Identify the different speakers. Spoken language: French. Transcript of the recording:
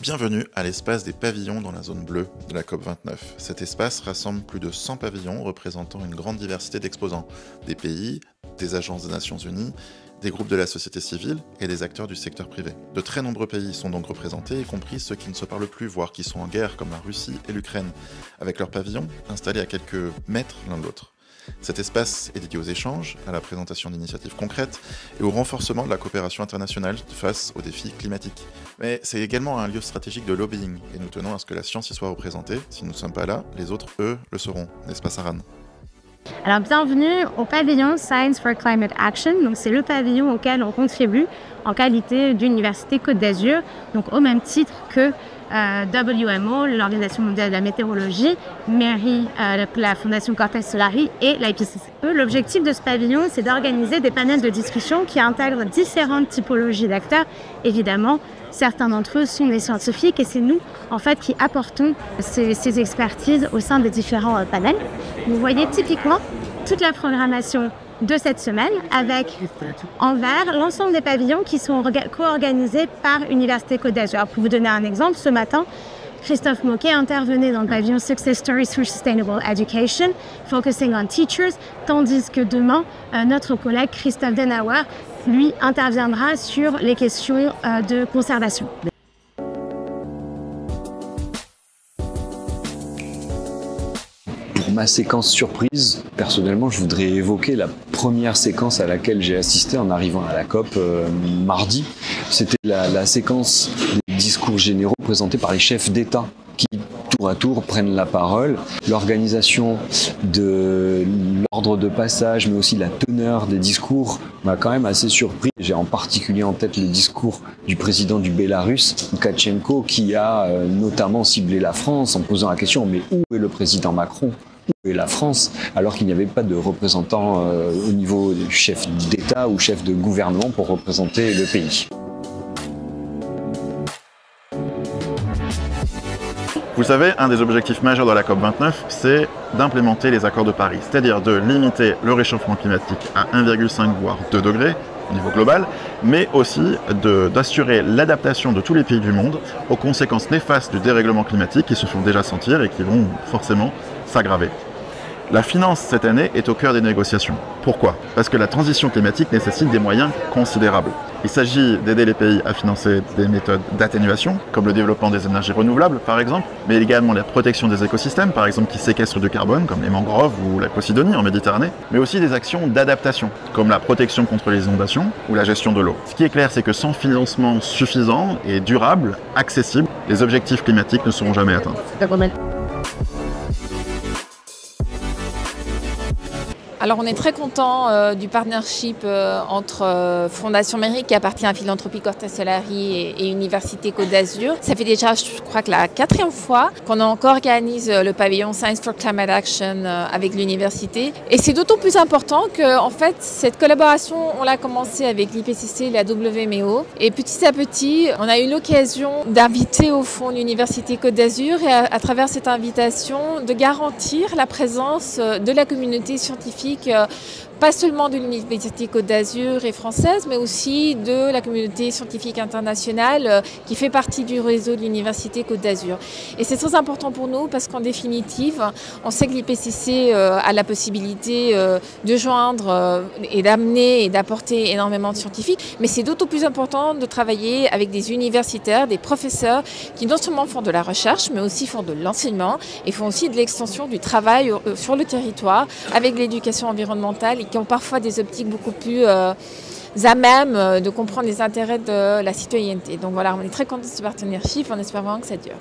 Speaker 1: Bienvenue à l'espace des pavillons dans la zone bleue de la COP29. Cet espace rassemble plus de 100 pavillons représentant une grande diversité d'exposants, des pays, des agences des Nations Unies, des groupes de la société civile et des acteurs du secteur privé. De très nombreux pays sont donc représentés, y compris ceux qui ne se parlent plus, voire qui sont en guerre, comme la Russie et l'Ukraine, avec leurs pavillons installés à quelques mètres l'un de l'autre. Cet espace est dédié aux échanges, à la présentation d'initiatives concrètes et au renforcement de la coopération internationale face aux défis climatiques. Mais c'est également un lieu stratégique de lobbying et nous tenons à ce que la science y soit représentée. Si nous ne sommes pas là, les autres, eux, le seront. N'est-ce pas, Saran ?
Speaker 2: Alors bienvenue au pavillon Science for Climate Action. Donc c'est le pavillon auquel on contribue en qualité d'Université Côte d'Azur, donc au même titre que WMO, l'Organisation mondiale de la météorologie, MERI, la Fondation Cortes Solari et l'IPCC. L'objectif de ce pavillon, c'est d'organiser des panels de discussion qui intègrent différentes typologies d'acteurs. Évidemment, certains d'entre eux sont des scientifiques et c'est nous, en fait, qui apportons ces expertises au sein des différents panels. Vous voyez typiquement toute la programmation de cette semaine avec en vert l'ensemble des pavillons qui sont co-organisés par Université Côte d'Azur. Pour vous donner un exemple, ce matin, Christophe Moquet intervenait dans le pavillon Success Stories for Sustainable Education, focusing on teachers, tandis que demain, notre collègue Christophe Denauer, lui, interviendra sur les questions de conservation.
Speaker 3: Pour ma séquence surprise, personnellement, je voudrais évoquer la première séquence à laquelle j'ai assisté en arrivant à la COP mardi. C'était la séquence des discours généraux présentés par les chefs d'État qui, tour à tour, prennent la parole. L'organisation de l'ordre de passage, mais aussi la teneur des discours m'a quand même assez surpris. J'ai en particulier en tête le discours du président du Bélarus, Loukachenko, qui a notamment ciblé la France en posant la question « Mais où est le président Macron ? Où est la France ?» alors qu'il n'y avait pas de représentant au niveau du chef d'État ou chef de gouvernement pour représenter le pays.
Speaker 1: Vous savez, un des objectifs majeurs de la COP29, c'est d'implémenter les accords de Paris, c'est-à-dire de limiter le réchauffement climatique à 1,5 voire 2 degrés au niveau global, mais aussi d'assurer l'adaptation de tous les pays du monde aux conséquences néfastes du dérèglement climatique qui se font déjà sentir et qui vont forcément s'aggraver. La finance, cette année, est au cœur des négociations. Pourquoi ? Parce que la transition climatique nécessite des moyens considérables. Il s'agit d'aider les pays à financer des méthodes d'atténuation, comme le développement des énergies renouvelables, par exemple, mais également la protection des écosystèmes, par exemple, qui séquestrent du carbone, comme les mangroves ou la Posidonie en Méditerranée, mais aussi des actions d'adaptation, comme la protection contre les inondations ou la gestion de l'eau. Ce qui est clair, c'est que sans financement suffisant et durable, accessible, les objectifs climatiques ne seront jamais atteints.
Speaker 4: Alors on est très content du partnership entre Fondation MERI qui appartient à Philanthropie Cortes Solari et Université Côte d'Azur. Ça fait déjà, je crois que la 4e fois qu'on organise le pavillon Science for Climate Action avec l'université. Et c'est d'autant plus important que en fait cette collaboration, on l'a commencé avec l'IPCC et la WMO. Et petit à petit, on a eu l'occasion d'inviter au fond l'Université Côte d'Azur et à travers cette invitation de garantir la présence de la communauté scientifique, pas seulement de l'Université Côte d'Azur et française, mais aussi de la communauté scientifique internationale qui fait partie du réseau de l'Université Côte d'Azur. Et c'est très important pour nous parce qu'en définitive, on sait que l'IPCC a la possibilité de joindre et d'amener et d'apporter énormément de scientifiques, mais c'est d'autant plus important de travailler avec des universitaires, des professeurs qui non seulement font de la recherche, mais aussi font de l'enseignement et font aussi de l'extension du travail sur le territoire avec l'éducation environnementale et qui ont parfois des optiques beaucoup plus à même de comprendre les intérêts de la citoyenneté. Donc voilà, on est très content de ce partenariat en espérant que ça dure.